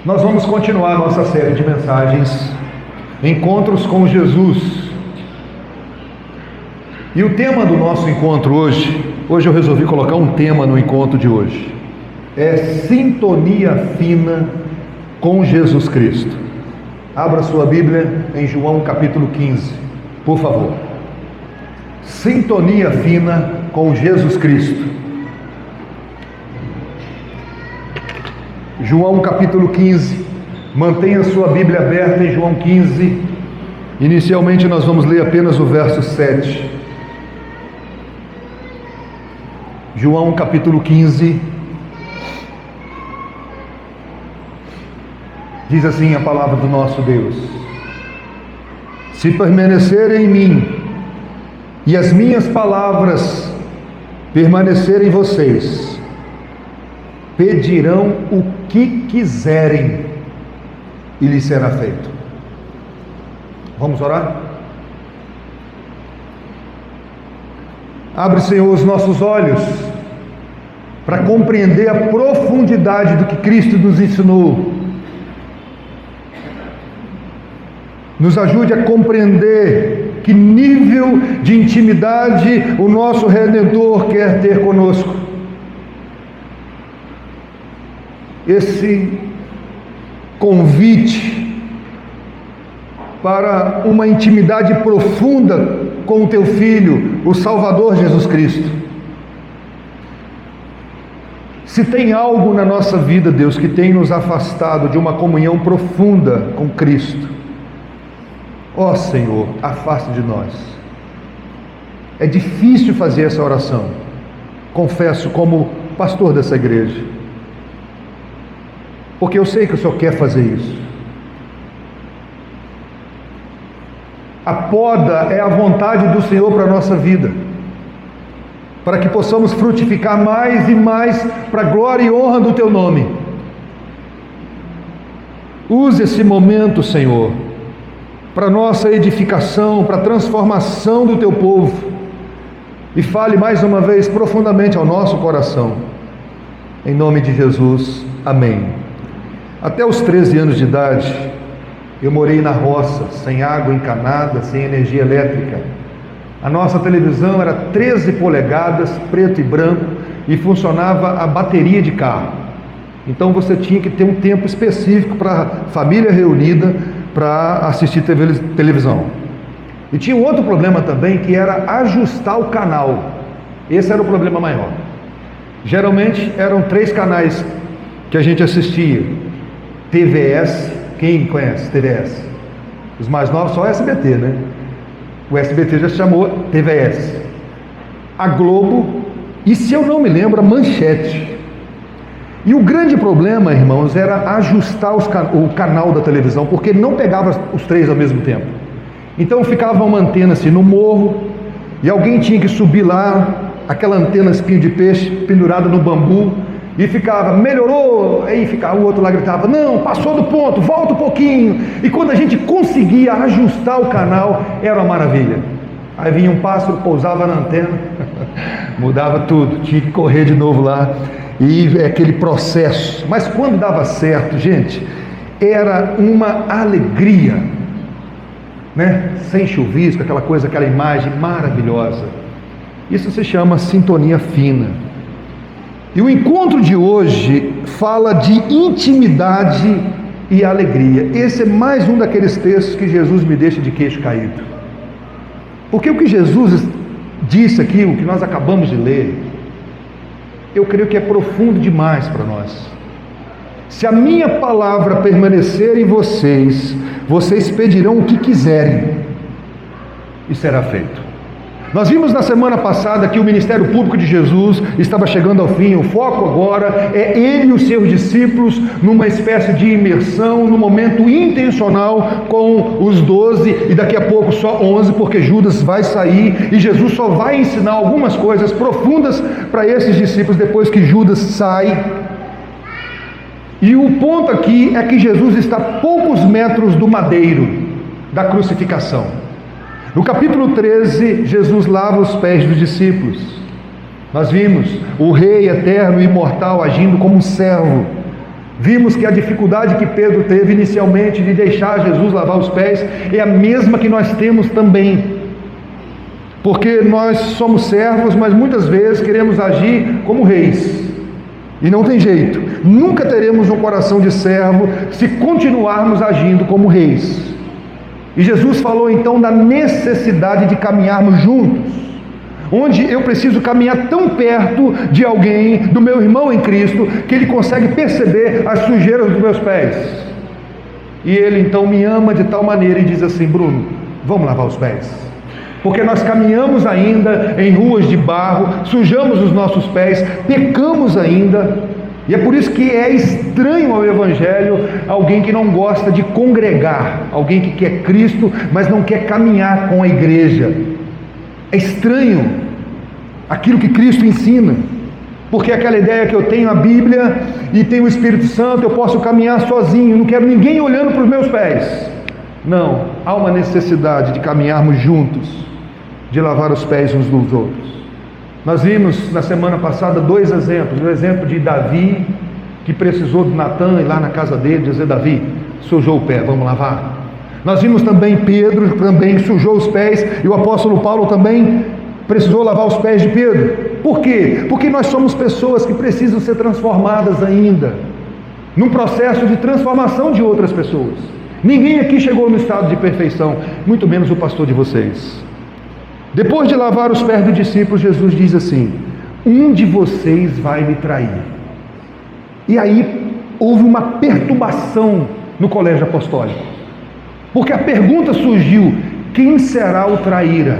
Nós vamos continuar a nossa série de mensagens, Encontros com Jesus. E o tema do nosso encontro hoje eu resolvi colocar um tema no encontro de hoje. É sintonia fina com Jesus Cristo. Abra sua Bíblia em João capítulo 15, por favor. Sintonia fina com Jesus Cristo. João capítulo 15, mantenha sua Bíblia aberta em João 15. Inicialmente nós vamos ler apenas o verso 7. João capítulo 15, diz assim a palavra do nosso Deus: se permanecerem em mim e as minhas palavras permanecerem em vocês, pedirão o que quiserem e lhes será feito. Vamos orar? Abre, Senhor, os nossos olhos para compreender a profundidade do que Cristo nos ensinou. Nos ajude a compreender que nível de intimidade o nosso Redentor quer ter conosco. Esse convite para uma intimidade profunda com o Teu Filho, o Salvador Jesus Cristo. Se tem algo na nossa vida, Deus, que tem nos afastado de uma comunhão profunda com Cristo, ó Senhor, afaste de nós. É difícil fazer essa oração, confesso, como pastor dessa igreja, porque eu sei que o Senhor quer fazer isso. A poda é a vontade do Senhor para a nossa vida, para que possamos frutificar mais e mais para a glória e honra do Teu nome. Use esse momento, Senhor, para nossa edificação, para a transformação do Teu povo, e fale mais uma vez profundamente ao nosso coração, em nome de Jesus, amém. Até os 13 anos de idade, eu morei na roça, sem água encanada, sem energia elétrica. A nossa televisão era 13 polegadas, preto e branco, e funcionava a bateria de carro. Então você tinha que ter um tempo específico para a família reunida para assistir televisão. E tinha um outro problema também, que era ajustar o canal. Esse era o problema maior. Geralmente eram 3 canais que a gente assistia. TVS, quem conhece TVS? Os mais novos só SBT, né? O SBT já se chamou TVS. A Globo e, se eu não me lembro, a Manchete. E o grande problema, irmãos, era ajustar o canal da televisão, porque não pegava os 3 ao mesmo tempo. Então ficava uma antena assim no morro, e alguém tinha que subir lá, aquela antena espinho de peixe pendurada no bambu, e ficava, melhorou, aí ficava, o outro lá gritava, não, passou do ponto, volta um pouquinho. E quando a gente conseguia ajustar o canal, era uma maravilha. Aí vinha um pássaro, pousava na antena, mudava tudo, tinha que correr de novo lá, e aquele processo. Mas quando dava certo, gente, era uma alegria, né? Sem chuvisco, aquela coisa, aquela imagem maravilhosa. Isso se chama sintonia fina. E o encontro de hoje fala de intimidade e alegria. Esse é mais um daqueles textos que Jesus me deixa de queixo caído. Porque o que Jesus disse aqui, o que nós acabamos de ler, eu creio que é profundo demais para nós. Se a minha palavra permanecer em vocês, vocês pedirão o que quiserem, e será feito. Nós vimos na semana passada que o ministério público de Jesus estava chegando ao fim. O foco agora é ele e os seus discípulos numa espécie de imersão, num momento intencional com os 12 e daqui a pouco só 11, porque Judas vai sair e Jesus só vai ensinar algumas coisas profundas para esses discípulos depois que Judas sai. E o ponto aqui é que Jesus está a poucos metros do madeiro da crucificação. No capítulo 13, Jesus lava os pés dos discípulos. Nós vimos o Rei eterno e imortal agindo como um servo, Vimos que a dificuldade que Pedro teve inicialmente de deixar Jesus lavar os pés é a mesma que nós temos também. Porque nós somos servos, mas muitas vezes queremos agir como reis. E não tem jeito. Nunca teremos um coração de servo se continuarmos agindo como reis. E Jesus falou então da necessidade de caminharmos juntos. Onde eu preciso caminhar tão perto de alguém, do meu irmão em Cristo, que ele consegue perceber as sujeiras dos meus pés. E ele então me ama de tal maneira e diz assim: Bruno, vamos lavar os pés. Porque nós caminhamos ainda em ruas de barro, sujamos os nossos pés, pecamos ainda. E é por isso que é estranho ao Evangelho alguém que não gosta de congregar, alguém que quer Cristo, mas não quer caminhar com a igreja. É estranho aquilo que Cristo ensina, porque aquela ideia que eu tenho a Bíblia e tenho o Espírito Santo, eu posso caminhar sozinho, não quero ninguém olhando para os meus pés. Não, há uma necessidade de caminharmos juntos, de lavar os pés uns dos outros. Nós vimos na semana passada 2 exemplos, o exemplo de Davi, que precisou de Natã ir lá na casa dele dizer: Davi, sujou o pé, vamos lavar. Nós vimos também Pedro, também sujou os pés, e o apóstolo Paulo também precisou lavar os pés de Pedro. Por quê? Porque nós somos pessoas que precisam ser transformadas ainda, num processo de transformação de outras pessoas. Ninguém aqui chegou no estado de perfeição, muito menos o pastor de vocês. Depois de lavar os pés dos discípulos, Jesus diz assim: um de vocês vai me trair. E aí houve uma perturbação no colégio apostólico. Porque a pergunta surgiu: quem será o traíra?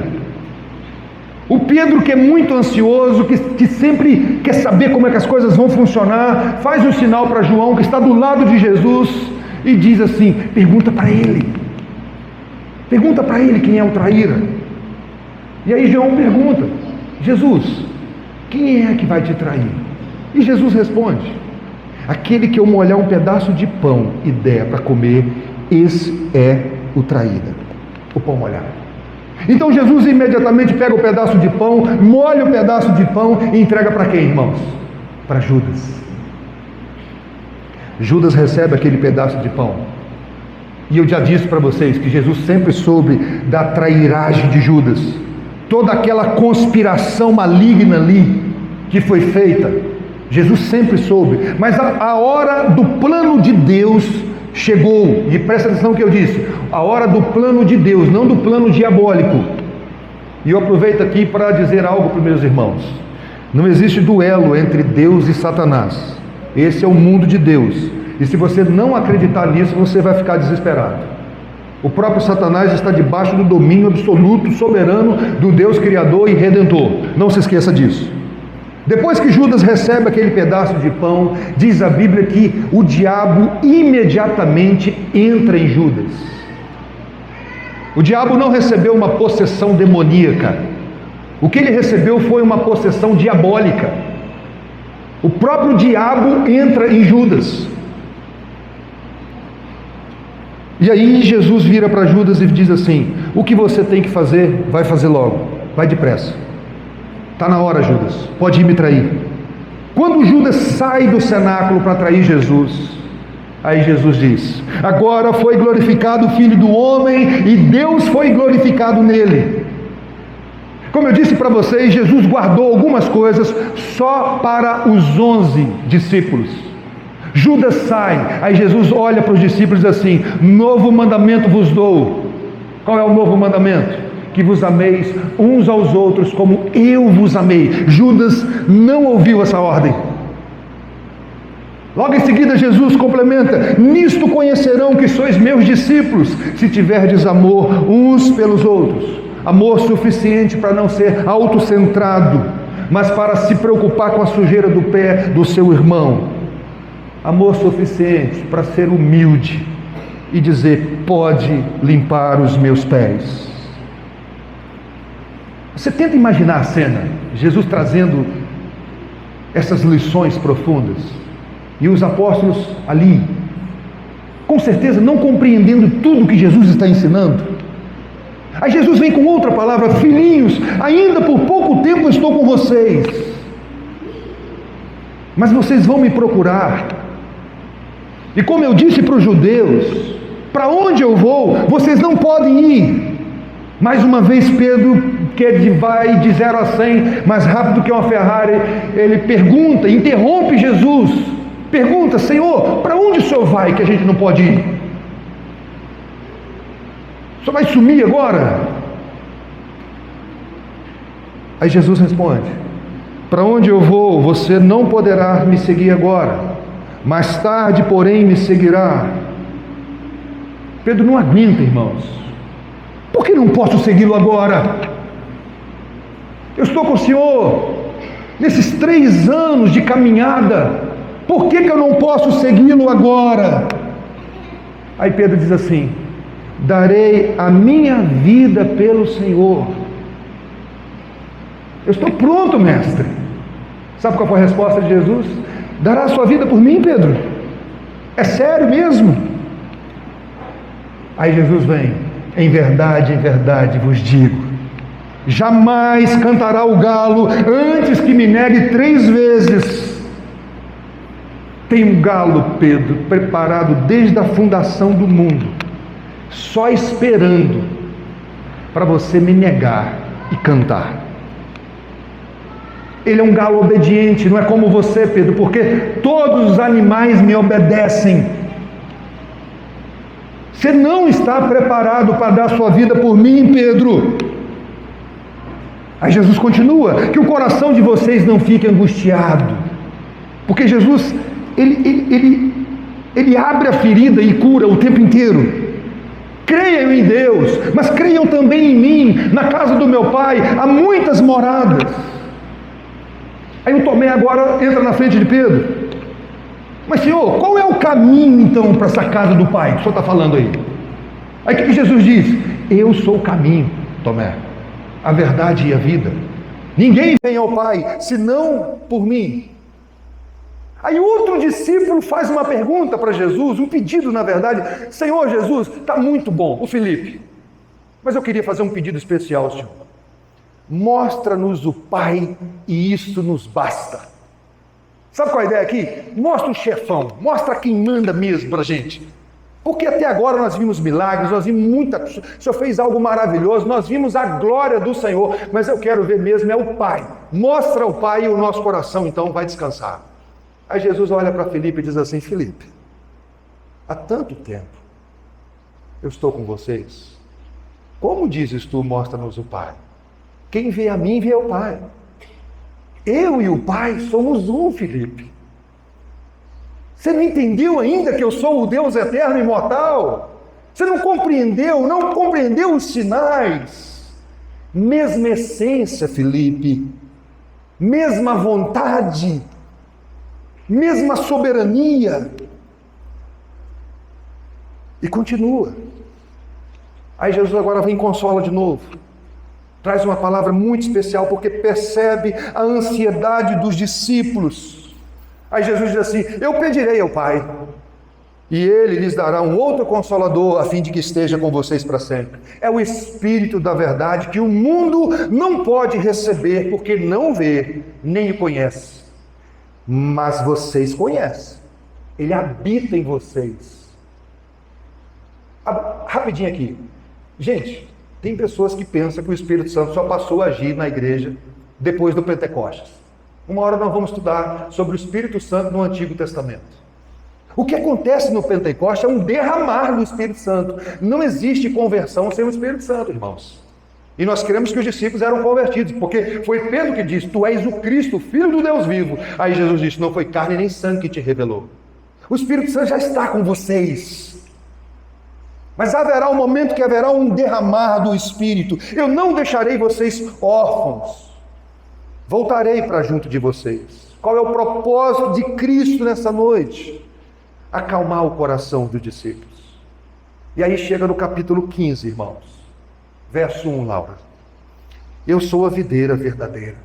O Pedro, que é muito ansioso, que sempre quer saber como é que as coisas vão funcionar, faz um sinal para João, que está do lado de Jesus, e diz assim: pergunta para ele quem é o traíra. E aí João pergunta: Jesus, quem é que vai te trair? E Jesus responde: aquele que eu molhar um pedaço de pão e der para comer, esse é o traíra, o pão molhado. Então Jesus imediatamente pega o pedaço de pão, molha o pedaço de pão e entrega para quem, irmãos? Para Judas. Judas recebe aquele pedaço de pão. E eu já disse para vocês que Jesus sempre soube da trairagem de Judas. Toda aquela conspiração maligna ali que foi feita, Jesus sempre soube. Mas a hora do plano de Deus chegou, e presta atenção no que eu disse: a hora do plano de Deus, não do plano diabólico. E eu aproveito aqui para dizer algo para os meus irmãos: não existe duelo entre Deus e Satanás. Esse é o mundo de Deus, e se você não acreditar nisso, você vai ficar desesperado. O próprio Satanás está debaixo do domínio absoluto, soberano do Deus Criador e Redentor. Não se esqueça disso. Depois que Judas recebe aquele pedaço de pão, diz a Bíblia que o diabo imediatamente entra em Judas. O diabo não recebeu uma possessão demoníaca. O que ele recebeu foi uma possessão diabólica. O próprio diabo entra em Judas. E aí Jesus vira para Judas e diz assim: o que você tem que fazer, vai fazer logo, vai depressa. Está na hora, Judas, pode ir me trair. Quando Judas sai do cenáculo para trair Jesus, aí Jesus diz: agora foi glorificado o Filho do Homem e Deus foi glorificado nele. Como eu disse para vocês, Jesus guardou algumas coisas só para os 11 discípulos. Judas sai, aí Jesus olha para os discípulos e diz assim: novo mandamento vos dou. Qual é o novo mandamento? Que vos ameis uns aos outros como eu vos amei. Judas não ouviu essa ordem. Logo em seguida Jesus complementa: nisto conhecerão que sois meus discípulos, se tiverdes amor uns pelos outros. Amor suficiente para não ser autocentrado, mas para se preocupar com a sujeira do pé do seu irmão. Amor suficiente para ser humilde e dizer: pode limpar os meus pés. Você tenta imaginar a cena, Jesus trazendo essas lições profundas, e os apóstolos ali, com certeza não compreendendo tudo que Jesus está ensinando. Aí Jesus vem com outra palavra: filhinhos, ainda por pouco tempo estou com vocês, mas vocês vão me procurar. E como eu disse para os judeus, para onde eu vou, vocês não podem ir. Mais uma vez Pedro, que vai de 0 a 100, mais rápido que uma Ferrari, ele pergunta, interrompe Jesus, pergunta: Senhor, para onde o Senhor vai que a gente não pode ir? O Senhor vai sumir agora? Aí Jesus responde: para onde eu vou, você não poderá me seguir agora, mais tarde, porém, me seguirá. Pedro não aguenta, irmãos. Por que não posso segui-lo agora? Eu estou com o Senhor nesses 3 anos de caminhada. Por que eu não posso segui-lo agora? Aí Pedro diz assim: darei a minha vida pelo Senhor. Eu estou pronto, mestre. Sabe qual foi a resposta de Jesus? Dará a sua vida por mim, Pedro? É sério mesmo? Aí Jesus vem: em verdade vos digo, jamais cantará o galo antes que me negue 3 vezes. Tem um galo, Pedro, preparado desde a fundação do mundo, só esperando para você me negar e cantar. Ele é um galo obediente, não é como você, Pedro, porque todos os animais me obedecem. Você não está preparado para dar sua vida por mim, Pedro. Aí Jesus continua: que o coração de vocês não fique angustiado, porque Jesus, ele abre a ferida e cura o tempo inteiro. Creiam em Deus, mas creiam também em mim. Na casa do meu Pai há muitas moradas. Aí o Tomé agora entra na frente de Pedro: mas Senhor, qual é o caminho então para essa casa do Pai que o Senhor está falando aí? Aí o que Jesus diz? Eu sou o caminho, Tomé, a verdade e a vida. Ninguém vem ao Pai senão por mim. Aí outro discípulo faz uma pergunta para Jesus, um pedido na verdade: Senhor Jesus, está muito bom, o Felipe, mas eu queria fazer um pedido especial, Senhor. Mostra-nos o Pai e isso nos basta. Sabe qual é a ideia aqui? Mostra o chefão, mostra quem manda mesmo para a gente. Porque até agora nós vimos milagres, nós vimos muita coisa, o Senhor fez algo maravilhoso, nós vimos a glória do Senhor, mas eu quero ver mesmo é o Pai. Mostra o Pai e o nosso coração então vai descansar. Aí Jesus olha para Felipe e diz assim: Felipe, há tanto tempo eu estou com vocês, como dizes tu, mostra-nos o Pai? Quem vê a mim vê o Pai. Eu e o Pai somos um, Felipe. Você não entendeu ainda que eu sou o Deus eterno e imortal? Você não compreendeu os sinais. Mesma essência, Felipe. Mesma vontade. Mesma soberania. E continua. Aí Jesus agora vem e consola de novo. Traz uma palavra muito especial, porque percebe a ansiedade dos discípulos. Aí Jesus diz assim: eu pedirei ao Pai, e Ele lhes dará um outro Consolador, a fim de que esteja com vocês para sempre. É o Espírito da verdade, que o mundo não pode receber, porque não vê, nem o conhece. Mas vocês conhecem. Ele habita em vocês. Rapidinho aqui. Gente, tem pessoas que pensam que o Espírito Santo só passou a agir na igreja depois do Pentecostes. Uma hora nós vamos estudar sobre o Espírito Santo no Antigo Testamento. O que acontece no Pentecostes é um derramar do Espírito Santo. Não existe conversão sem o Espírito Santo, irmãos. E nós cremos que os discípulos eram convertidos, porque foi Pedro que disse: tu és o Cristo, o Filho do Deus vivo. Aí Jesus disse: não foi carne nem sangue que te revelou. O Espírito Santo já está com vocês. Mas haverá um momento que haverá um derramar do Espírito. Eu não deixarei vocês órfãos. Voltarei para junto de vocês. Qual é o propósito de Cristo nessa noite? Acalmar o coração dos discípulos. E aí chega no capítulo 15, irmãos. Verso 1, Laura. Eu sou a videira verdadeira,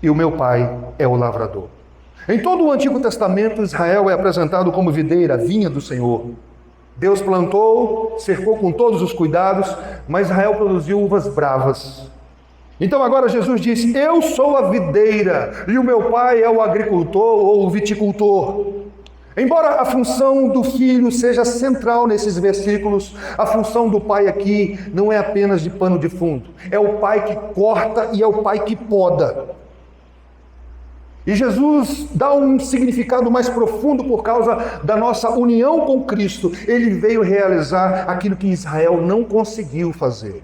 e o meu pai é o lavrador. Em todo o Antigo Testamento, Israel é apresentado como videira, a vinha do Senhor. Deus plantou, cercou com todos os cuidados, mas Israel produziu uvas bravas. Então agora Jesus diz: eu sou a videira, e o meu pai é o agricultor ou o viticultor. Embora a função do filho seja central nesses versículos, a função do pai aqui não é apenas de pano de fundo. É o pai que corta e é o pai que poda. E Jesus dá um significado mais profundo por causa da nossa união com Cristo. Ele veio realizar aquilo que Israel não conseguiu fazer.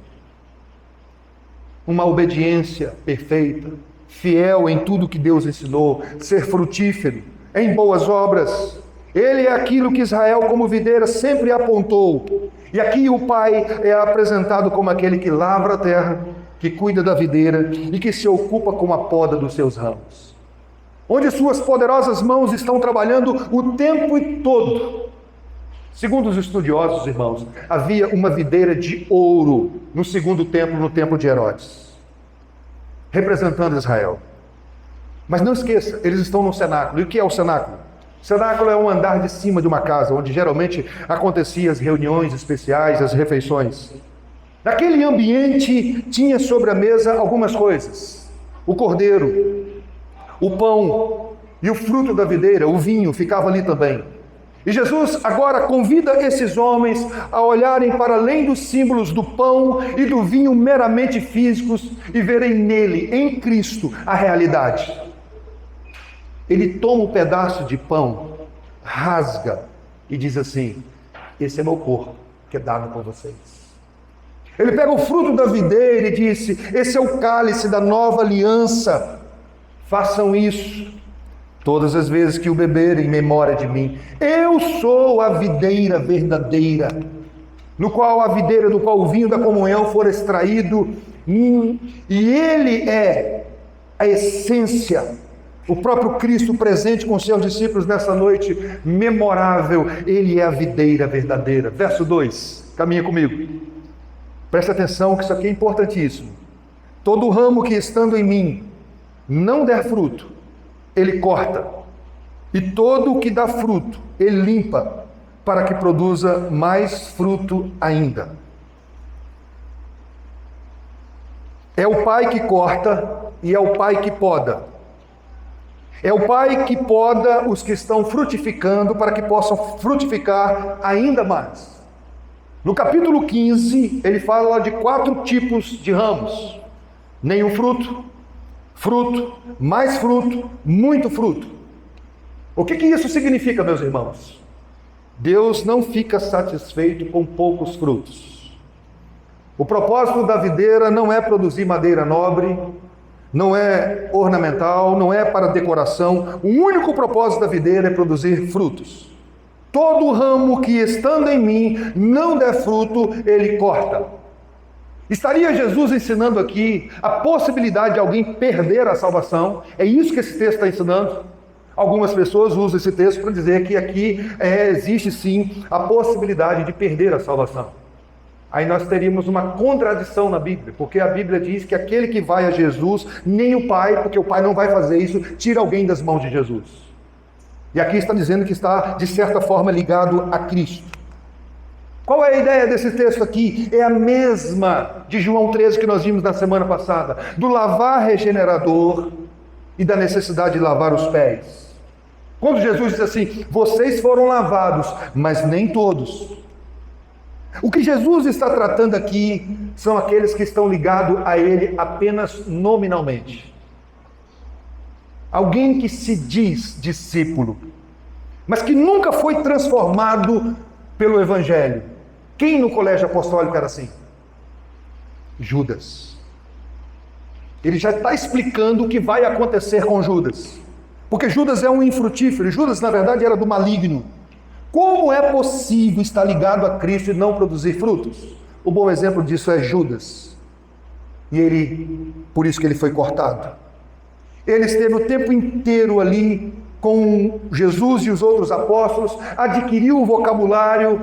Uma obediência perfeita, fiel em tudo que Deus ensinou, ser frutífero em boas obras. Ele é aquilo que Israel, como videira, sempre apontou. E aqui o pai é apresentado como aquele que lavra a terra, que cuida da videira e que se ocupa com a poda dos seus ramos. Onde suas poderosas mãos estão trabalhando o tempo todo. Segundo os estudiosos, irmãos, havia uma videira de ouro no segundo templo, no templo de Herodes, representando Israel. Mas não esqueça, eles estão no cenáculo. E o que é o cenáculo? O cenáculo é um andar de cima de uma casa, onde geralmente aconteciam as reuniões especiais, as refeições. Naquele ambiente tinha sobre a mesa algumas coisas: o cordeiro, o pão e o fruto da videira, o vinho, ficava ali também. E Jesus agora convida esses homens a olharem para além dos símbolos do pão e do vinho meramente físicos e verem nele, em Cristo, a realidade. Ele toma um pedaço de pão, rasga e diz assim: esse é meu corpo, que é dado por vocês. Ele pega o fruto da videira e disse: esse é o cálice da nova aliança. Façam isso todas as vezes que o beberem em memória de mim. Eu sou a videira verdadeira, no qual a videira, do qual o vinho da comunhão for extraído, e ele é a essência, o próprio Cristo presente com seus discípulos nessa noite memorável. Ele é a videira verdadeira. Verso 2, caminha comigo. Presta atenção que isso aqui é importantíssimo. Todo ramo que estando em mim não der fruto, ele corta, e todo o que dá fruto, ele limpa, para que produza mais fruto ainda. É o pai que corta e é o pai que poda. É o pai que poda os que estão frutificando para que possam frutificar ainda mais. No capítulo 15, ele fala de 4 tipos de ramos: nenhum fruto, fruto, mais fruto, muito fruto. O que isso significa, meus irmãos? Deus não fica satisfeito com poucos frutos. O propósito da videira não é produzir madeira nobre, não é ornamental, não é para decoração. O único propósito da videira é produzir frutos. Todo ramo que estando em mim não der fruto, ele corta. Estaria Jesus ensinando aqui a possibilidade de alguém perder a salvação? É isso que esse texto está ensinando? Algumas pessoas usam esse texto para dizer que aqui existe sim a possibilidade de perder a salvação. Aí nós teríamos uma contradição na Bíblia, porque a Bíblia diz que aquele que vai a Jesus, nem o Pai, porque o Pai não vai fazer isso, tira alguém das mãos de Jesus. E aqui está dizendo que está, de certa forma, ligado a Cristo. Qual é a ideia desse texto aqui? É a mesma de João 13 que nós vimos na semana passada, do lavar regenerador e da necessidade de lavar os pés. Quando Jesus diz assim: vocês foram lavados, mas nem todos. O que Jesus está tratando aqui são aqueles que estão ligados a Ele apenas nominalmente. Alguém que se diz discípulo, mas que nunca foi transformado pelo Evangelho. Quem no colégio apostólico era assim? Judas. Ele já está explicando o que vai acontecer com Judas. Porque Judas é um infrutífero. Judas, na verdade, era do maligno. Como é possível estar ligado a Cristo e não produzir frutos? O bom exemplo disso é Judas. E por isso que ele foi cortado. Ele esteve o tempo inteiro ali com Jesus e os outros apóstolos, adquiriu o vocabulário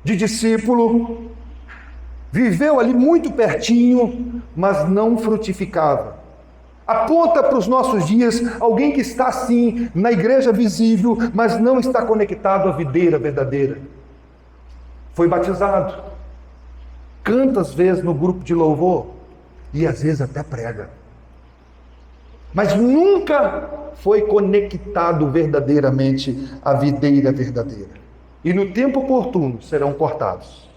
de discípulo, viveu ali muito pertinho, mas não frutificava. Aponta para os nossos dias alguém que está assim na igreja visível, mas não está conectado à videira verdadeira. Foi batizado, canta às vezes no grupo de louvor e às vezes até prega, mas nunca foi conectado verdadeiramente à videira verdadeira. E no tempo oportuno serão cortados.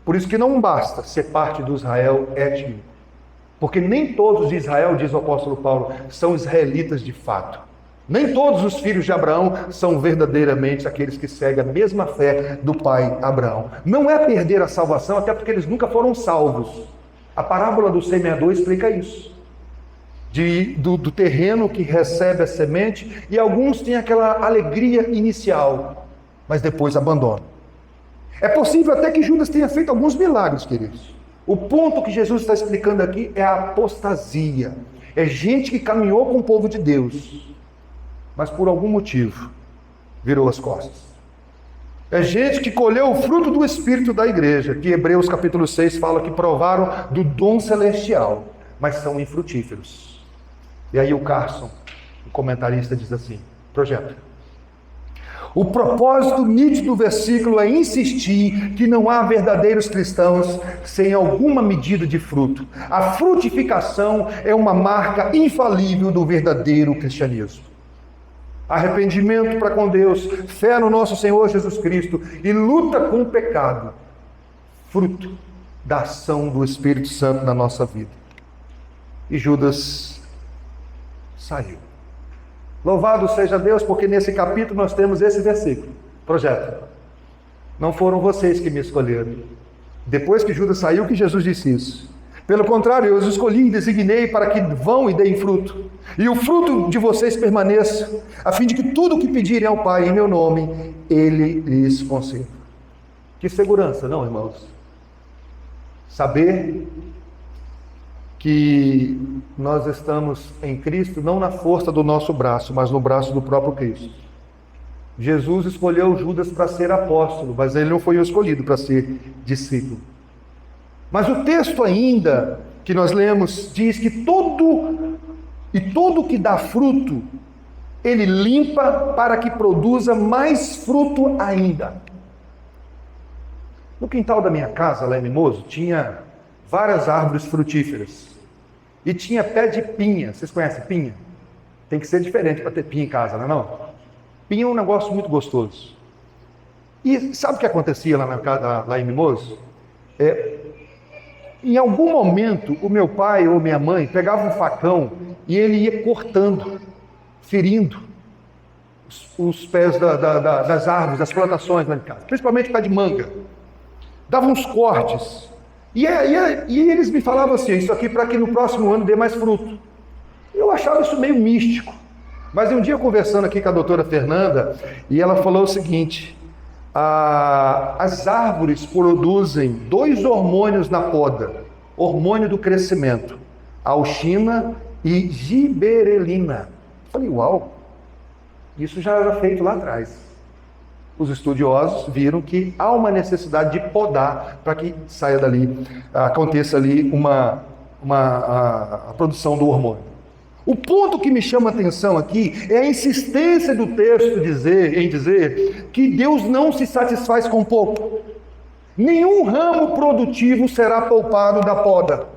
Por isso que não basta ser parte do Israel étnico. Porque nem todos de Israel, diz o apóstolo Paulo, são israelitas de fato. Nem todos os filhos de Abraão são verdadeiramente aqueles que seguem a mesma fé do pai Abraão. Não é perder a salvação, até porque eles nunca foram salvos. A parábola do semeador explica isso. Do terreno que recebe a semente, e alguns têm aquela alegria inicial, mas depois abandonam. É possível até que Judas tenha feito alguns milagres, queridos. O ponto que Jesus está explicando aqui é a apostasia. É gente que caminhou com o povo de Deus, mas por algum motivo virou as costas. É gente que colheu o fruto do Espírito da igreja, que Hebreus capítulo 6 fala que provaram do dom celestial, mas são infrutíferos. E aí o Carson, o comentarista, diz assim, projeto. O propósito nítido do versículo é insistir que não há verdadeiros cristãos sem alguma medida de fruto. A frutificação é uma marca infalível do verdadeiro cristianismo. Arrependimento para com Deus, fé no nosso Senhor Jesus Cristo e luta com o pecado, fruto da ação do Espírito Santo na nossa vida. E Judas saiu. Louvado seja Deus, porque nesse capítulo nós temos esse versículo. Projeto. Não foram vocês que me escolheram. Depois que Judas saiu, que Jesus disse isso. Pelo contrário, eu os escolhi e designei para que vão e deem fruto. E o fruto de vocês permaneça, a fim de que tudo o que pedirem ao Pai em meu nome, Ele lhes conceda. Que segurança, não, irmãos? Saber que nós estamos em Cristo, não na força do nosso braço, mas no braço do próprio Cristo. Jesus escolheu Judas para ser apóstolo, mas ele não foi o escolhido para ser discípulo. Mas o texto ainda que nós lemos diz que todo que dá fruto, ele limpa para que produza mais fruto ainda. No quintal da minha casa, lá em Mimoso, tinha várias árvores frutíferas. E tinha pé de pinha. Vocês conhecem pinha? Tem que ser diferente para ter pinha em casa, não é não? Pinha é um negócio muito gostoso. E sabe o que acontecia lá em Mimoso? Em algum momento, o meu pai ou minha mãe pegava um facão e ele ia cortando, ferindo os pés das árvores, das plantações lá em casa. Principalmente pé de manga. Dava uns cortes. E eles me falavam assim, isso aqui para que no próximo ano dê mais fruto. Eu achava isso meio místico. Mas um dia conversando aqui com a doutora Fernanda, e ela falou o seguinte, as árvores produzem 2 hormônios na poda, hormônio do crescimento, auxina e giberelina. Eu falei, uau, isso já era feito lá atrás. Os estudiosos viram que há uma necessidade de podar para que saia dali, aconteça ali a produção do hormônio. O ponto que me chama a atenção aqui é a insistência do texto em dizer que Deus não se satisfaz com pouco. Nenhum ramo produtivo será poupado da poda.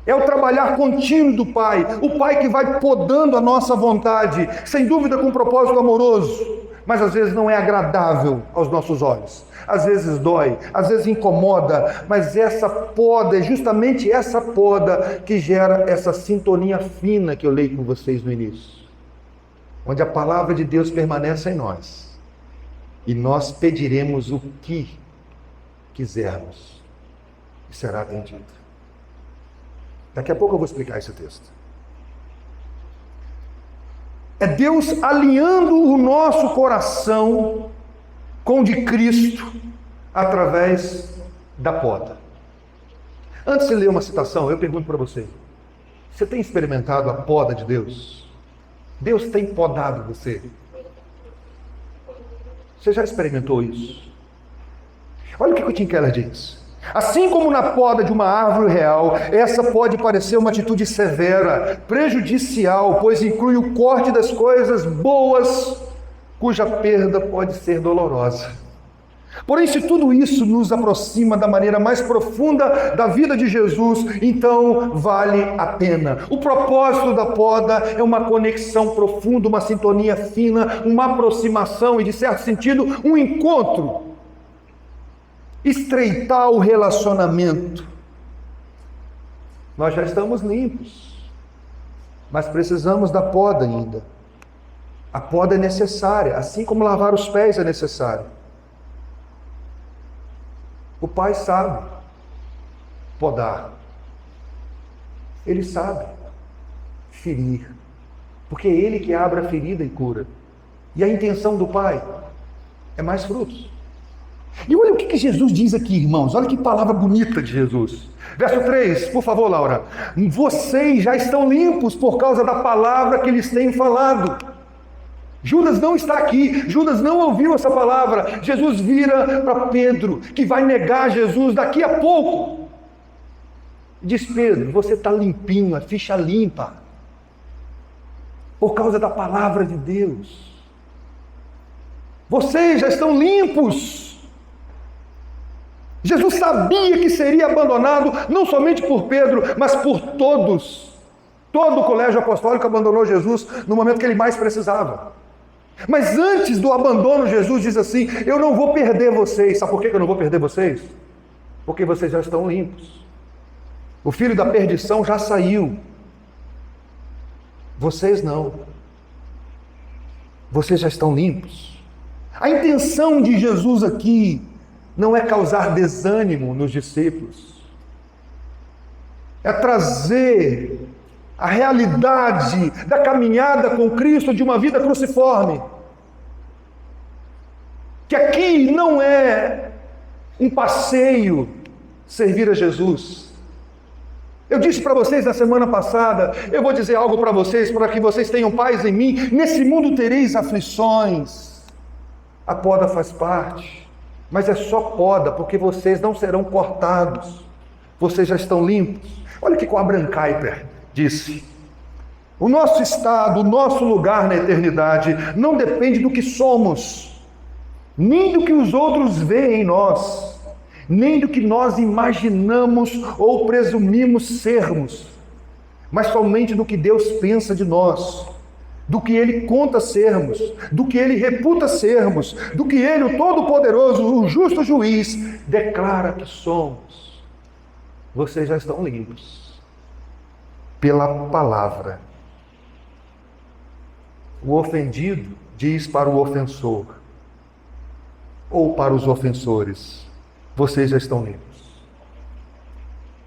É o trabalhar contínuo do Pai, o Pai que vai podando a nossa vontade, sem dúvida com um propósito amoroso. Mas às vezes não é agradável aos nossos olhos, às vezes dói, às vezes incomoda, mas essa poda, é justamente essa poda que gera essa sintonia fina que eu leio com vocês no início, onde a palavra de Deus permanece em nós, e nós pediremos o que quisermos, e será atendido. Daqui a pouco eu vou explicar esse texto. É Deus alinhando o nosso coração com o de Cristo através da poda. Antes de ler uma citação, eu pergunto para você: você tem experimentado a poda de Deus? Deus tem podado você? Você já experimentou isso? Olha o que o Tim Keller diz. Assim como na poda de uma árvore real, essa pode parecer uma atitude severa, prejudicial, pois inclui o corte das coisas boas, cuja perda pode ser dolorosa. Porém, se tudo isso nos aproxima da maneira mais profunda da vida de Jesus, então vale a pena. O propósito da poda é uma conexão profunda, uma sintonia fina, uma aproximação e, de certo sentido, um encontro. Estreitar o relacionamento. Nós já estamos limpos, mas precisamos da poda ainda. A poda é necessária, assim como lavar os pés é necessário. O Pai sabe podar. Ele sabe ferir. Porque é Ele que abre a ferida e cura. E a intenção do Pai é mais frutos. E olha o que Jesus diz aqui, irmãos. Olha que palavra bonita de Jesus. Verso 3, por favor, Laura. Vocês já estão limpos por causa da palavra que lhes tenho falado. Judas não está aqui, Judas não ouviu essa palavra. Jesus vira para Pedro, que vai negar Jesus daqui a pouco. Diz: Pedro, você está limpinho, a ficha limpa, por causa da palavra de Deus. Vocês já estão limpos. Jesus sabia que seria abandonado, não somente por Pedro, mas por todos. Todo o colégio apostólico abandonou Jesus no momento que ele mais precisava. Mas antes do abandono, Jesus diz assim: eu não vou perder vocês. Sabe por que eu não vou perder vocês? Porque vocês já estão limpos. O filho da perdição já saiu. Vocês não. Vocês já estão limpos. A intenção de Jesus aqui não é causar desânimo nos discípulos. É trazer a realidade da caminhada com Cristo, de uma vida cruciforme. Que aqui não é um passeio servir a Jesus. Eu disse para vocês na semana passada, eu vou dizer algo para vocês, para que vocês tenham paz em mim. Nesse mundo tereis aflições. A poda faz parte, mas é só poda, porque vocês não serão cortados. Vocês já estão limpos. Olha o que o Abraham Kuyper disse: o nosso estado, o nosso lugar na eternidade não depende do que somos, nem do que os outros veem em nós, nem do que nós imaginamos ou presumimos sermos, mas somente do que Deus pensa de nós, do que Ele conta sermos, do que Ele reputa sermos, do que Ele, o Todo-Poderoso, o justo juiz, declara que somos. Vocês já estão limpos pela palavra. O ofendido diz para o ofensor, ou para os ofensores: vocês já estão limpos.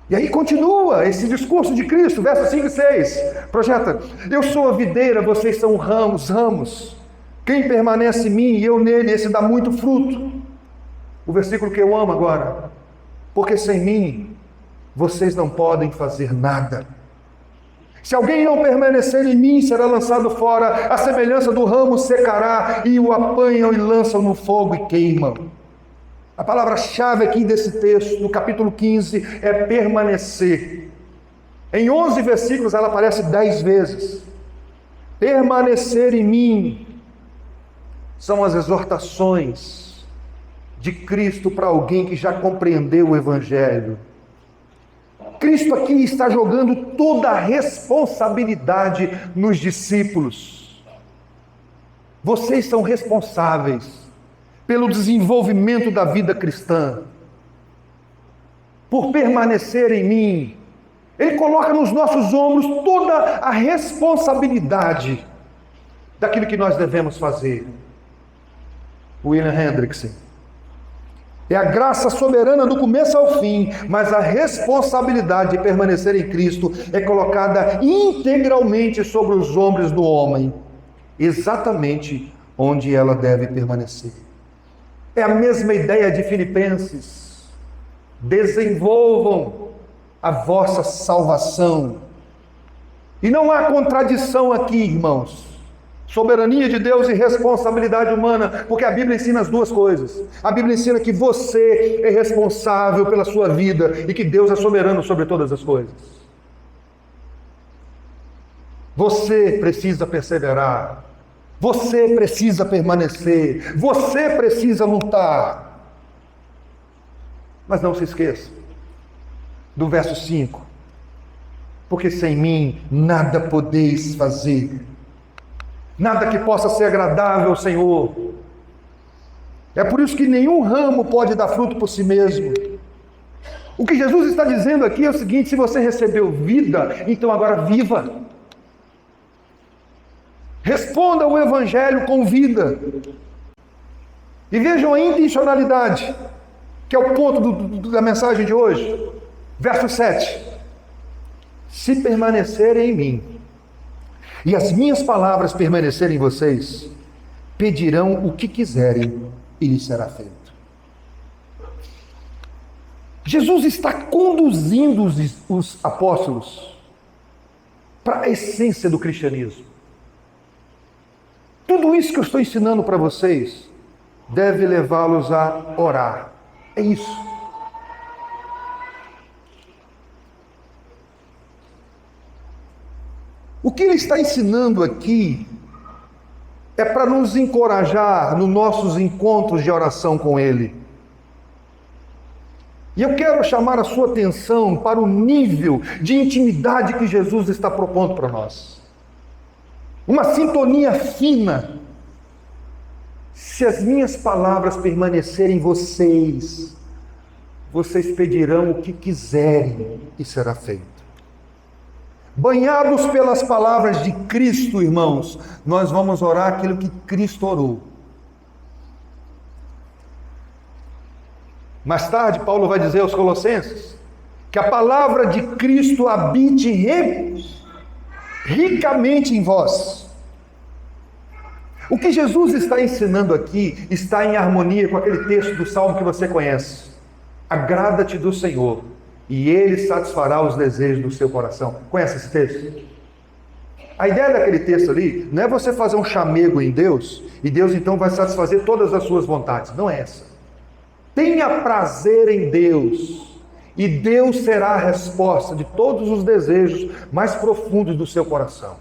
E aí continua esse discurso de Cristo, versos 5 e 6. Projeta: eu sou a videira, vocês são os ramos. Quem permanece em mim e eu nele, esse dá muito fruto. O versículo que eu amo agora: porque sem mim vocês não podem fazer nada. Se alguém não permanecer em mim, será lançado fora, a semelhança do ramo secará, e o apanham e lançam no fogo e queimam. A palavra-chave aqui desse texto, no capítulo 15, é permanecer. Em 11 versículos ela aparece 10 vezes. Permanecer em mim são as exortações de Cristo para alguém que já compreendeu o Evangelho. Cristo aqui está jogando toda a responsabilidade nos discípulos. Vocês são responsáveis pelo desenvolvimento da vida cristã, por permanecer em mim. Ele coloca nos nossos ombros toda a responsabilidade daquilo que nós devemos fazer. William Hendrickson: é a graça soberana do começo ao fim, mas a responsabilidade de permanecer em Cristo é colocada integralmente sobre os ombros do homem, exatamente onde ela deve permanecer. É a mesma ideia de Filipenses: desenvolvam a vossa salvação. E não há contradição aqui, irmãos. Soberania de Deus e responsabilidade humana, porque a Bíblia ensina as duas coisas. A Bíblia ensina que você é responsável pela sua vida e que Deus é soberano sobre todas as coisas. Você precisa perseverar, você precisa permanecer, você precisa lutar. Mas não se esqueça do verso 5. Porque sem mim nada podeis fazer. Nada que possa ser agradável ao Senhor. É por isso que nenhum ramo pode dar fruto por si mesmo. O que Jesus está dizendo aqui é o seguinte: se você recebeu vida, então agora viva. Responda ao Evangelho com vida. E vejam a intencionalidade, que é o ponto da mensagem de hoje. Verso 7. Se permanecerem em mim, e as minhas palavras permanecerem em vocês, pedirão o que quiserem e lhes será feito. Jesus está conduzindo os apóstolos para a essência do cristianismo. Tudo isso que eu estou ensinando para vocês deve levá-los a orar. É isso. O que ele está ensinando aqui é para nos encorajar nos nossos encontros de oração com ele. E eu quero chamar a sua atenção para o nível de intimidade que Jesus está propondo para nós. Uma sintonia fina. Se as minhas palavras permanecerem em vocês, vocês pedirão o que quiserem e será feito. Banhados pelas palavras de Cristo, irmãos, nós vamos orar aquilo que Cristo orou. Mais tarde, Paulo vai dizer aos Colossenses que a palavra de Cristo habite ricamente em vós. O que Jesus está ensinando aqui está em harmonia com aquele texto do Salmo que você conhece. Agrada-te do Senhor, e Ele satisfará os desejos do seu coração. Conhece esse texto? A ideia daquele texto ali não é você fazer um chamego em Deus, e Deus então vai satisfazer todas as suas vontades. Não é essa. Tenha prazer em Deus, e Deus será a resposta de todos os desejos mais profundos do seu coração.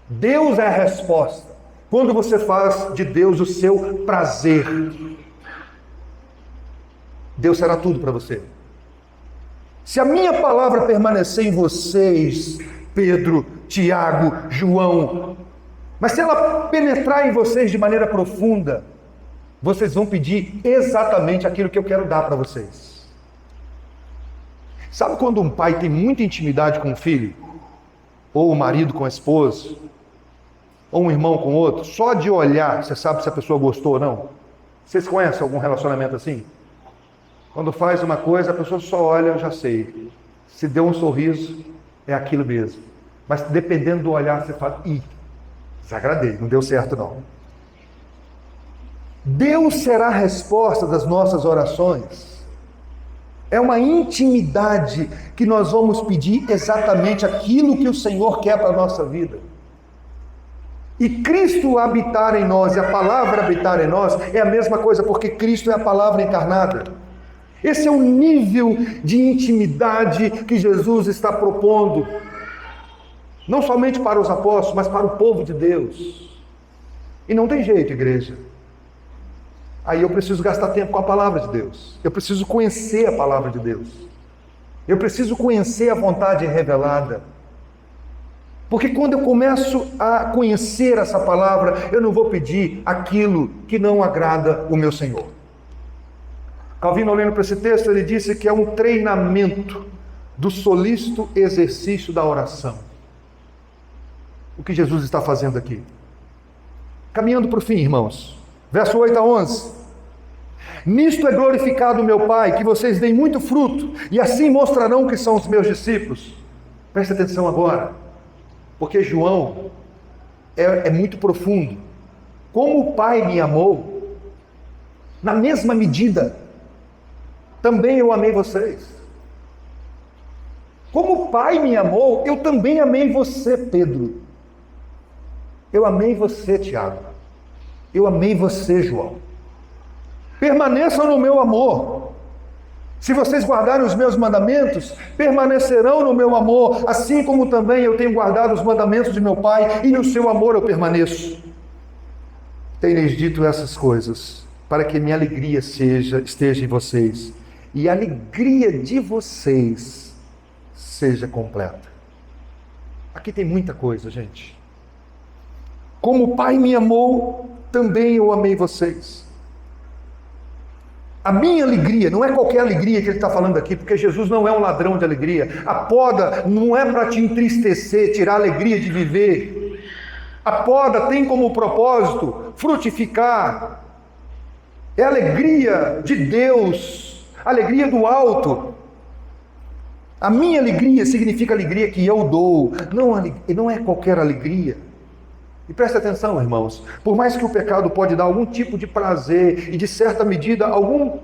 Deus é a resposta. Quando você faz de Deus o seu prazer, Deus será tudo para você. Se a minha palavra permanecer em vocês, Pedro, Tiago, João, mas se ela penetrar em vocês de maneira profunda, vocês vão pedir exatamente aquilo que eu quero dar para vocês. Sabe quando um pai tem muita intimidade com o filho? Ou o marido com a esposa? Ou um irmão com outro? Só de olhar, você sabe se a pessoa gostou ou não? Vocês conhecem algum relacionamento assim? Quando faz uma coisa, a pessoa só olha, eu já sei. Se deu um sorriso, é aquilo mesmo. Mas dependendo do olhar, você fala, desagradei, não deu certo não. Deus será a resposta das nossas orações. É uma intimidade que nós vamos pedir exatamente aquilo que o Senhor quer para a nossa vida. E Cristo habitar em nós, e a palavra habitar em nós, é a mesma coisa, porque Cristo é a palavra encarnada. Esse é o nível de intimidade que Jesus está propondo, não somente para os apóstolos, mas para o povo de Deus. E não tem jeito, igreja. Aí eu preciso gastar tempo com a palavra de Deus. Eu preciso conhecer a palavra de Deus. Eu preciso conhecer a vontade revelada. Porque quando eu começo a conhecer essa palavra, eu não vou pedir aquilo que não agrada o meu Senhor. Calvino, olhando para esse texto, ele disse que é um treinamento do solícito exercício da oração. O que Jesus está fazendo aqui? Caminhando para o fim, irmãos. Verso 8 a 11. Nisto é glorificado meu Pai, que vocês deem muito fruto, e assim mostrarão que são os meus discípulos. Preste atenção agora, porque João é muito profundo. Como o Pai me amou, na mesma medida, também eu amei vocês. Como o Pai me amou, eu também amei você, Pedro. Eu amei você, Tiago. Eu amei você, João. Permaneçam no meu amor. Se vocês guardarem os meus mandamentos, permanecerão no meu amor, assim como também eu tenho guardado os mandamentos de meu Pai, e no seu amor eu permaneço. Tenho-lhes dito essas coisas, para que minha alegria esteja em vocês, e a alegria de vocês seja completa. Aqui tem muita coisa, gente. Como o Pai me amou, também eu amei vocês. A minha alegria, não é qualquer alegria que ele está falando aqui, porque Jesus não é um ladrão de alegria. A poda não é para te entristecer, tirar a alegria de viver. A poda tem como propósito frutificar. É a alegria de Deus, a alegria do alto. A minha alegria significa alegria que eu dou, não é qualquer alegria. E presta atenção, irmãos, por mais que o pecado pode dar algum tipo de prazer e, de certa medida, algum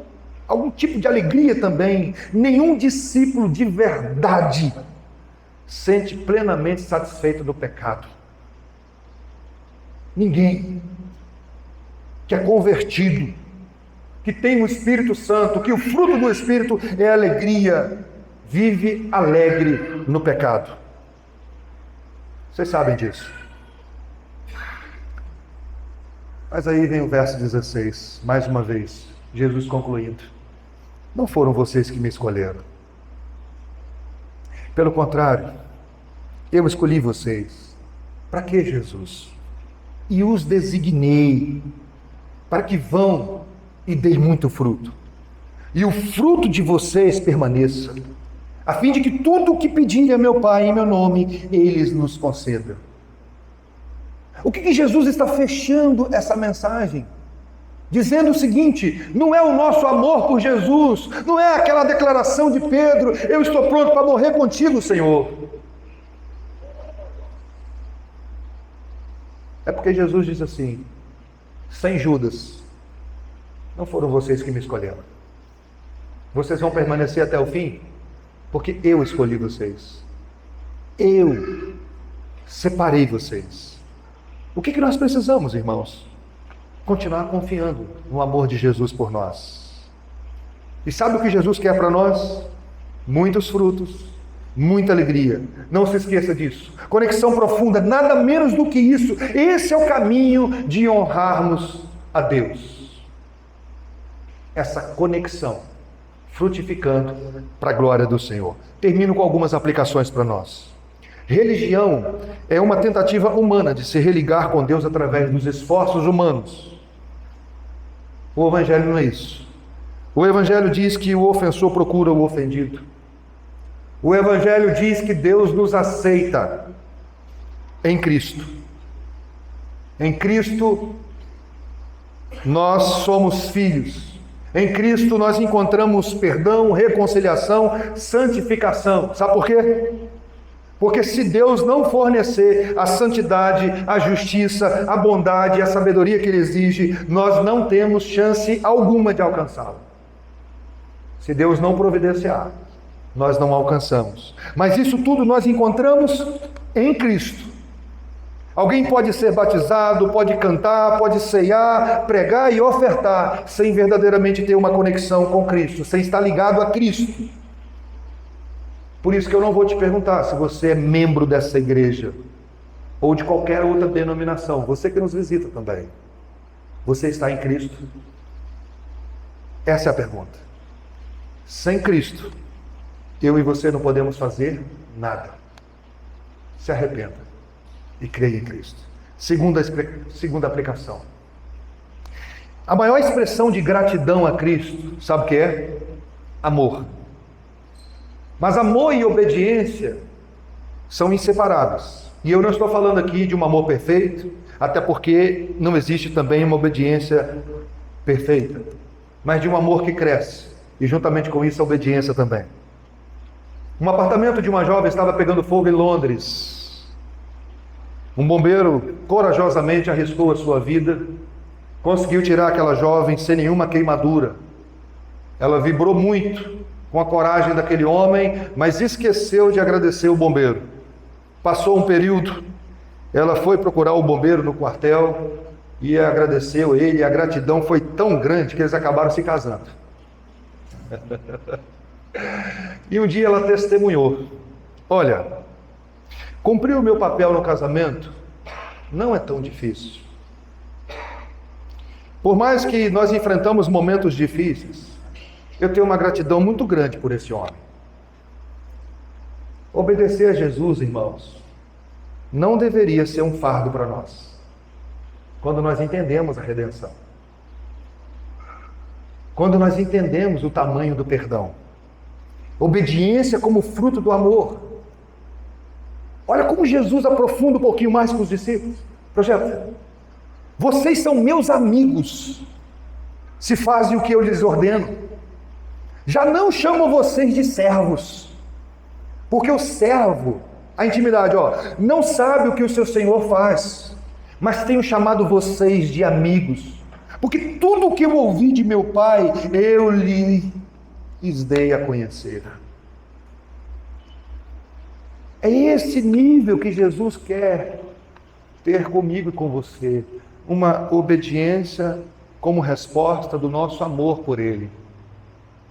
tipo de alegria também, nenhum discípulo de verdade sente plenamente satisfeito do pecado. Ninguém que é convertido, que tem o Espírito Santo, que o fruto do Espírito é alegria, vive alegre no pecado. Vocês sabem disso. Mas aí vem o verso 16, mais uma vez, Jesus concluindo. Não foram vocês que me escolheram. Pelo contrário, eu escolhi vocês. Para que, Jesus? E os designei para que vão e deem muito fruto. E o fruto de vocês permaneça, a fim de que tudo o que pedirem a meu Pai em meu nome, eles nos concedam. O que Jesus está fechando essa mensagem? Dizendo o seguinte: não é o nosso amor por Jesus, não é aquela declaração de Pedro, eu estou pronto para morrer contigo, Senhor. É porque Jesus diz assim, sem Judas, não foram vocês que me escolheram. Vocês vão permanecer até o fim, porque eu escolhi vocês. Eu separei vocês. O que nós precisamos, irmãos? Continuar confiando no amor de Jesus por nós. E sabe o que Jesus quer para nós? Muitos frutos, muita alegria. Não se esqueça disso. Conexão profunda, nada menos do que isso. Esse é o caminho de honrarmos a Deus. Essa conexão, frutificando para a glória do Senhor. Termino com algumas aplicações para nós. Religião é uma tentativa humana de se religar com Deus através dos esforços humanos. O Evangelho não é isso. O Evangelho diz que o ofensor procura o ofendido. O Evangelho diz que Deus nos aceita em Cristo. Em Cristo nós somos filhos. Em Cristo nós encontramos perdão, reconciliação, santificação. Sabe por quê? Porque se Deus não fornecer a santidade, a justiça, a bondade, a sabedoria que Ele exige, nós não temos chance alguma de alcançá-lo. Se Deus não providenciar, nós não alcançamos. Mas isso tudo nós encontramos em Cristo. Alguém pode ser batizado, pode cantar, pode ceiar, pregar e ofertar, sem verdadeiramente ter uma conexão com Cristo, sem estar ligado a Cristo. Por isso que eu não vou te perguntar se você é membro dessa igreja ou de qualquer outra denominação. Você que nos visita também. Você está em Cristo? Essa é a pergunta. Sem Cristo, eu e você não podemos fazer nada. Se arrependa e creia em Cristo. Segunda aplicação. A maior expressão de gratidão a Cristo, sabe o que é? Amor. Mas amor e obediência são inseparáveis. E eu não estou falando aqui de um amor perfeito, até porque não existe também uma obediência perfeita, mas de um amor que cresce, e juntamente com isso a obediência também. Um apartamento de uma jovem estava pegando fogo em Londres. Um bombeiro corajosamente arriscou a sua vida, conseguiu tirar aquela jovem sem nenhuma queimadura. Ela vibrou muito com a coragem daquele homem, mas esqueceu de agradecer o bombeiro. Passou um período, ela foi procurar o bombeiro no quartel e agradeceu ele, e a gratidão foi tão grande que eles acabaram se casando. E um dia ela testemunhou: olha, cumprir o meu papel no casamento não é tão difícil. Por mais que nós enfrentamos momentos difíceis, Eu tenho uma gratidão muito grande por esse homem. Obedecer a Jesus, irmãos, não deveria ser um fardo para nós, quando nós entendemos a redenção, quando nós entendemos o tamanho do perdão. Obediência como fruto do amor. Olha como Jesus aprofunda um pouquinho mais com os discípulos. Projeto. Vocês são meus amigos, se fazem o que eu lhes ordeno. Já não chamo vocês de servos, porque o servo, a intimidade, não sabe o que o seu senhor faz, mas tenho chamado vocês de amigos, porque tudo o que eu ouvi de meu Pai, eu lhes dei a conhecer. É esse nível que Jesus quer ter comigo e com você. Uma obediência como resposta do nosso amor por Ele.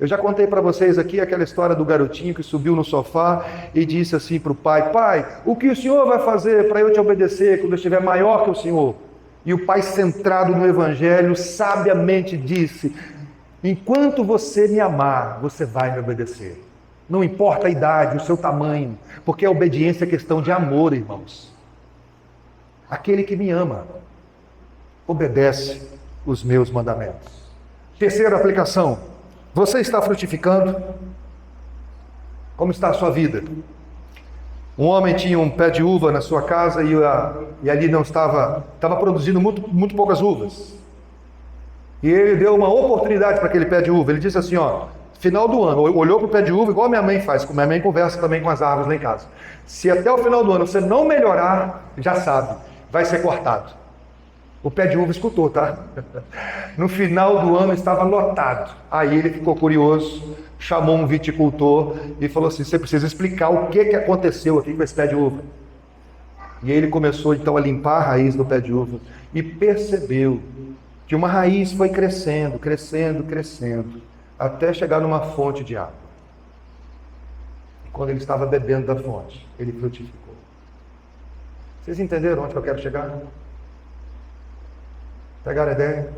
Eu já contei para vocês aqui aquela história do garotinho que subiu no sofá e disse assim para o pai: Pai, o que o Senhor vai fazer para eu te obedecer quando eu estiver maior que o Senhor? E o pai, centrado no Evangelho, sabiamente disse: enquanto você me amar, você vai me obedecer. Não importa a idade, o seu tamanho, porque a obediência é questão de amor, irmãos. Aquele que me ama, obedece os meus mandamentos. Terceira aplicação: você está frutificando? Como está a sua vida? Um homem tinha um pé de uva na sua casa e ali não estava produzindo muito poucas uvas. E ele deu uma oportunidade para aquele pé de uva. Ele disse assim, final do ano, olhou para o pé de uva, igual a minha mãe faz, como minha mãe conversa também com as árvores lá em casa. Se até o final do ano você não melhorar, já sabe, vai ser cortado. O pé de uva escutou, tá? No final do ano estava lotado. Aí ele ficou curioso, chamou um viticultor e falou assim: você precisa explicar o que aconteceu aqui com esse pé de uva. E aí ele começou então a limpar a raiz do pé de uva e percebeu que uma raiz foi crescendo, até chegar numa fonte de água. E quando ele estava bebendo da fonte, ele frutificou. Vocês entenderam onde eu quero chegar? Pegaram a ideia?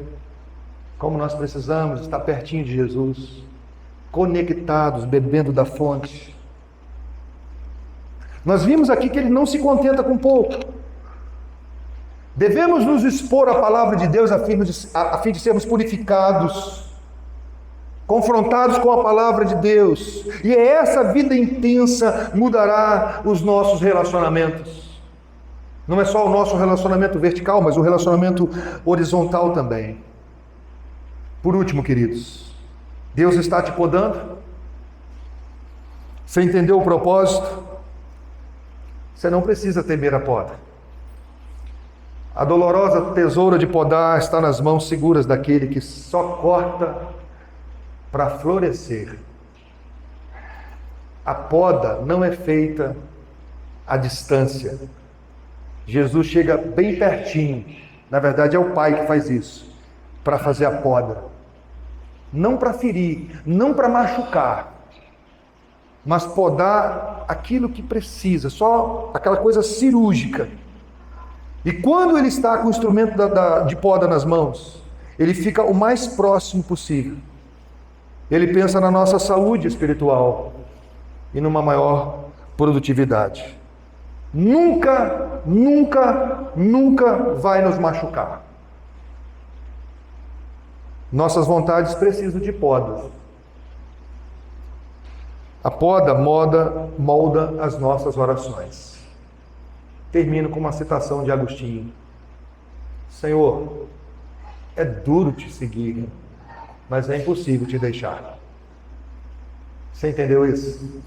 Como nós precisamos estar pertinho de Jesus, conectados, bebendo da fonte. Nós vimos aqui que ele não se contenta com pouco. Devemos nos expor à palavra de Deus a fim de sermos purificados, confrontados com a palavra de Deus. E essa vida intensa mudará os nossos relacionamentos. Não é só o nosso relacionamento vertical, mas o relacionamento horizontal também. Por último, queridos, Deus está te podando? Você entendeu o propósito? Você não precisa temer a poda. A dolorosa tesoura de podar está nas mãos seguras daquele que só corta para florescer. A poda não é feita à distância. Jesus chega bem pertinho, na verdade é o Pai que faz isso, para fazer a poda. Não para ferir, não para machucar, mas podar aquilo que precisa, só aquela coisa cirúrgica. E quando ele está com o instrumento de poda nas mãos, ele fica o mais próximo possível. Ele pensa na nossa saúde espiritual e numa maior produtividade. Nunca vai nos machucar. Nossas vontades precisam de poda. A poda molda as nossas orações. Termino com uma citação de Agostinho: Senhor, é duro te seguir, mas é impossível te deixar. Você entendeu isso?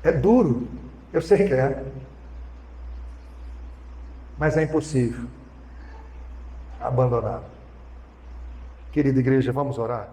É duro. Eu sei que é, mas é impossível abandonar. Querida igreja, vamos orar?